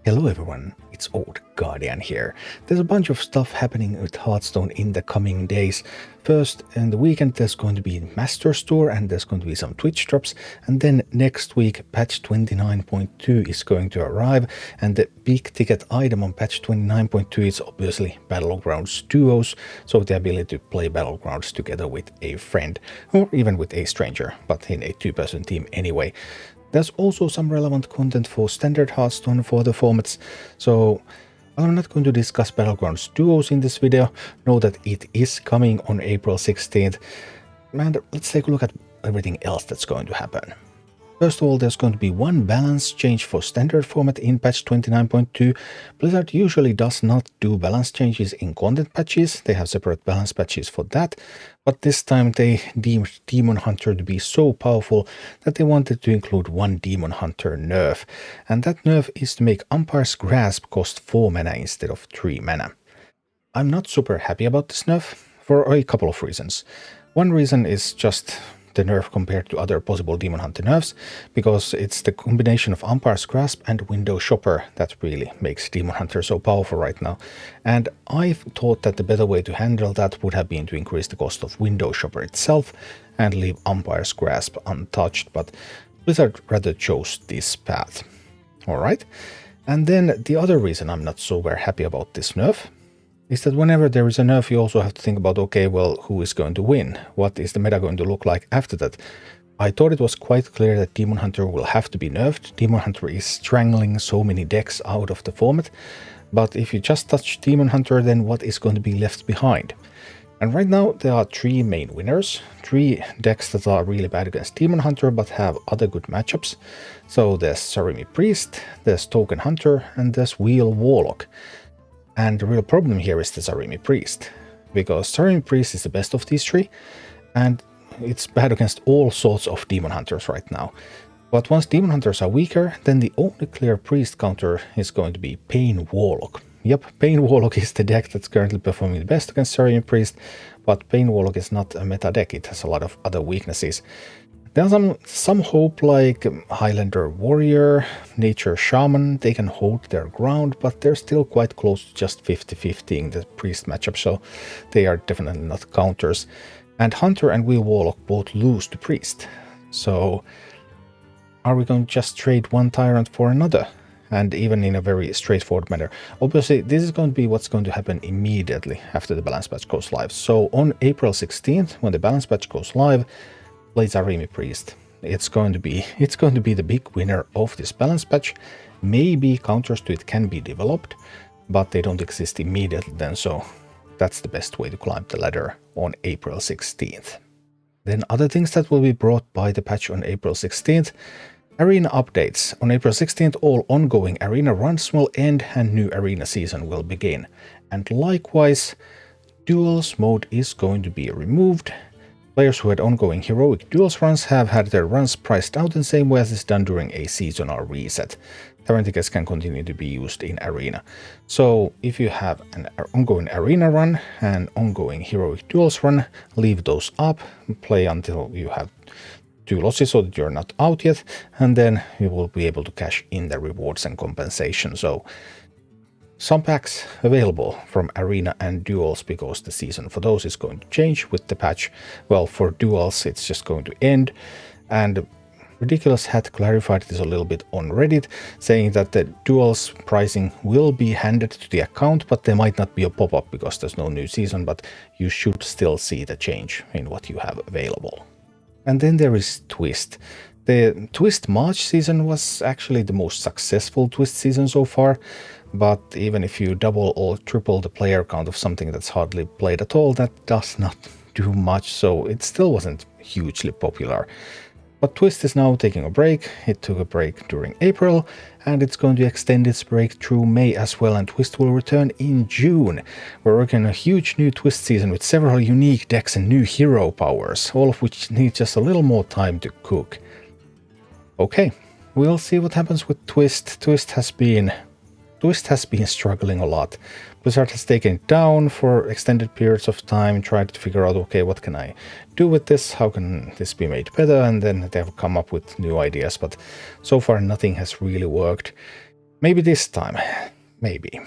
Hello everyone, it's Old Guardian here. There's a bunch of stuff happening with Hearthstone in the coming days. First, in the weekend there's going to be Master Store and there's going to be some Twitch drops, and then next week patch 29.2 is going to arrive, and the big ticket item on patch 29.2 is obviously Battlegrounds Duos, so the ability to play Battlegrounds together with a friend, or even with a stranger, but in a two-person team anyway. There's also some relevant content for Standard Hearthstone for the formats, so I'm not going to discuss Battlegrounds Duos in this video. Know that it is coming on April 16th, and let's take a look at everything else that's going to happen. First of all, there's going to be one balance change for standard format in patch 29.2. Blizzard usually does not do balance changes in content patches. They have separate balance patches for that. But this time they deemed Demon Hunter to be so powerful that they wanted to include one Demon Hunter nerf. And that nerf is to make Umpire's Grasp cost 4 mana instead of 3 mana. I'm not super happy about this nerf for a couple of reasons. One reason is just the nerf compared to other possible Demon Hunter nerfs, because it's the combination of Umpire's Grasp and Window Shopper that really makes Demon Hunter so powerful right now. And I thought that the better way to handle that would have been to increase the cost of Window Shopper itself and leave Umpire's Grasp untouched, but Blizzard rather chose this path. Alright, and then the other reason I'm not so very happy about this nerf is that whenever there is a nerf, you also have to think about, okay, well, who is going to win? What is the meta going to look like after that? I thought it was quite clear that Demon Hunter will have to be nerfed. Demon Hunter is strangling so many decks out of the format, but if you just touch Demon Hunter, then what is going to be left behind? And right now there are 3 main winners, 3 decks that are really bad against Demon Hunter but have other good matchups. So there's Sarimi Priest, there's Token Hunter, and there's Wheel Warlock. And the real problem here is the Sarimi Priest, because Sarimi Priest is the best of these 3, and it's bad against all sorts of Demon Hunters right now. But once Demon Hunters are weaker, then the only clear Priest counter is going to be Pain Warlock. Yep, Pain Warlock is the deck that's currently performing the best against Sarimi Priest, but Pain Warlock is not a meta deck, it has a lot of other weaknesses. There's some hope, like Highlander Warrior, Nature Shaman, they can hold their ground, but they're still quite close to just 50-50 in the Priest matchup, so they are definitely not counters. And Hunter and Wheel Warlock both lose to Priest, so are we going to just trade one Tyrant for another? And even in a very straightforward manner. Obviously, this is going to be what's going to happen immediately after the balance patch goes live. So on April 16th, when the balance patch goes live, play Sarimi Priest. It's going to be the big winner of this balance patch. Maybe counters to it can be developed, but they don't exist immediately then, so that's the best way to climb the ladder on April 16th. Then other things that will be brought by the patch on April 16th. Arena updates. On April 16th, all ongoing arena runs will end and new arena season will begin. And likewise, Duels mode is going to be removed. Players who had ongoing heroic Duels runs have had their runs priced out in the same way as is done during a seasonal reset. Tavern tickets can continue to be used in Arena. So if you have an ongoing Arena run and ongoing heroic Duels run, leave those up, play until you have 2 losses so that you're not out yet, and then you will be able to cash in the rewards and compensation. So some packs available from Arena and Duels, because the season for those is going to change with the patch. Well, for Duels it's just going to end, and Ridiculous had clarified this a little bit on Reddit, saying that the Duels pricing will be handed to the account, but there might not be a pop-up because there's no new season, but you should still see the change in what you have available. And then there is Twist. The Twist March season was actually the most successful Twist season so far, but even if you double or triple the player count of something that's hardly played at all, that does not do much, so it still wasn't hugely popular. But Twist is now taking a break. It took a break during April, and it's going to extend its break through May as well, and Twist will return in June. We're working on a huge new Twist season with several unique decks and new hero powers, all of which need just a little more time to cook. Okay, we'll see what happens with Twist. Twist has been struggling a lot. Blizzard has taken it down for extended periods of time, tried to figure out, okay, what can I do with this? How can this be made better? And then they have come up with new ideas, but so far nothing has really worked. Maybe this time. Maybe.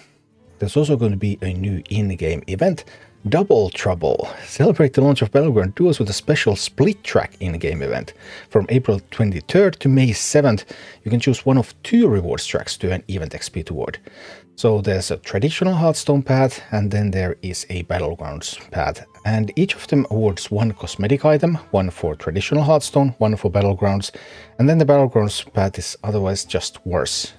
There's also going to be a new in-game event, Double Trouble. Celebrate the launch of Battleground Duels with a special split track in-game event. From April 23rd to May 7th, you can choose one of 2 rewards tracks to earn event XP toward. So there's a traditional Hearthstone path, and then there is a Battlegrounds path. And each of them awards 1 cosmetic item, 1 for traditional Hearthstone, 1 for Battlegrounds, and then the Battlegrounds path is otherwise just worse.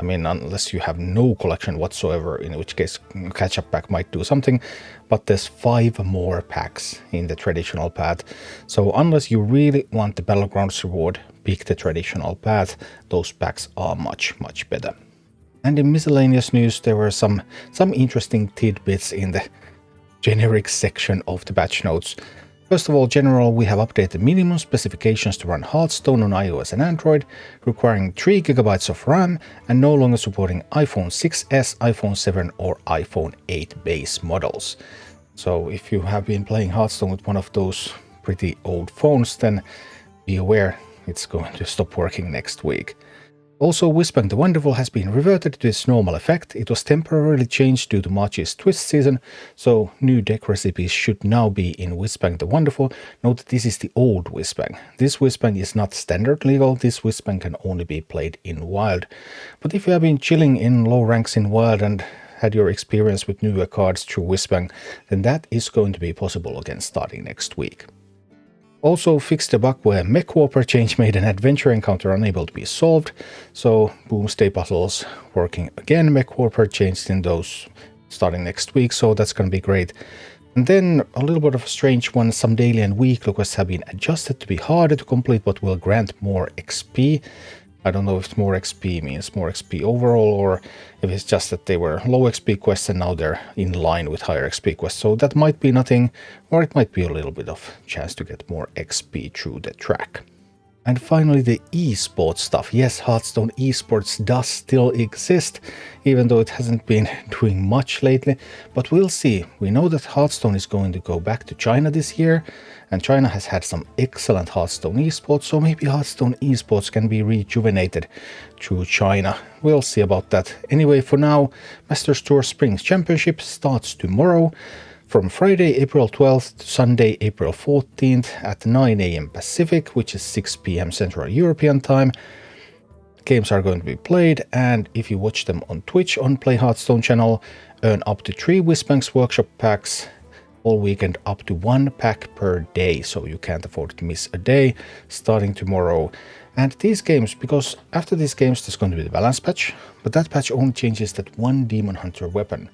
I mean, unless you have no collection whatsoever, in which case catch-up pack might do something, but there's 5 more packs in the traditional path. So unless you really want the Battlegrounds reward, pick the traditional path. Those packs are much, much better. And in miscellaneous news, there were some interesting tidbits in the generic section of the patch notes. First of all, general, we have updated minimum specifications to run Hearthstone on iOS and Android, requiring 3 GB of RAM and no longer supporting iPhone 6s, iPhone 7 or iPhone 8 base models. So if you have been playing Hearthstone with one of those pretty old phones, then be aware it's going to stop working next week. Also, Whizbang the Wonderful has been reverted to its normal effect. It was temporarily changed due to March's twist season, so new deck recipes should now be in Whizbang the Wonderful. Note that this is the old Whizbang. This Whizbang is not standard legal, this Whizbang can only be played in Wild. But if you have been chilling in low ranks in Wild and had your experience with newer cards through Whizbang, then that is going to be possible again starting next week. Also fixed a bug where Mech Warper change made an adventure encounter unable to be solved, so Boomsday puzzles working again. Mech Warper changed in those starting next week, so that's going to be great. And then a little bit of a strange one, some daily and weekly quests have been adjusted to be harder to complete but will grant more XP. I don't know if more XP means more XP overall, or if it's just that they were low XP quests and now they're in line with higher XP quests. So that might be nothing, or it might be a little bit of chance to get more XP through the track. And finally, the esports stuff. Yes, Hearthstone esports does still exist, even though it hasn't been doing much lately. But we'll see. We know that Hearthstone is going to go back to China this year, and China has had some excellent Hearthstone esports, so maybe Hearthstone esports can be rejuvenated through China. We'll see about that. Anyway, for now, Masters Tour Springs Championship starts tomorrow, from Friday, April 12th to Sunday, April 14th at 9 AM Pacific, which is 6 PM Central European Time. Games are going to be played, and if you watch them on Twitch on Play Hearthstone channel, earn up to 3 Whizbang's workshop packs all weekend, up to 1 pack per day, so you can't afford to miss a day starting tomorrow. And these games, because after these games there's going to be the balance patch, but that patch only changes that 1 Demon Hunter weapon.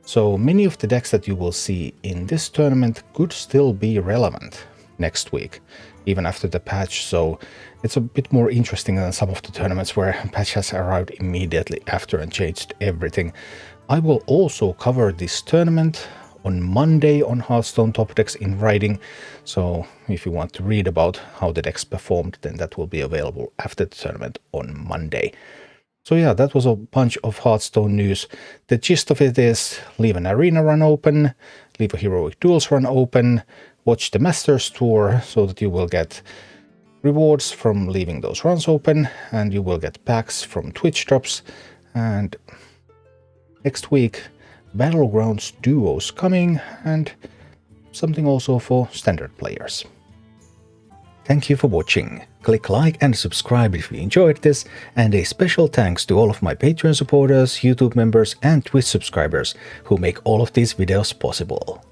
So many of the decks that you will see in this tournament could still be relevant next week, even after the patch. So it's a bit more interesting than some of the tournaments where a patch has arrived immediately after and changed everything. I will also cover this tournament on Monday on Hearthstone Top Decks in writing. So if you want to read about how the decks performed, then that will be available after the tournament on Monday. So yeah, that was a bunch of Hearthstone news. The gist of it is leave an arena run open, leave a heroic duels run open, watch the Masters Tour so that you will get rewards from leaving those runs open, and you will get packs from Twitch drops. And next week, Battlegrounds duos coming, and something also for standard players. Thank you for watching. Click like and subscribe if you enjoyed this, and a special thanks to all of my Patreon supporters, YouTube members and Twitch subscribers who make all of these videos possible.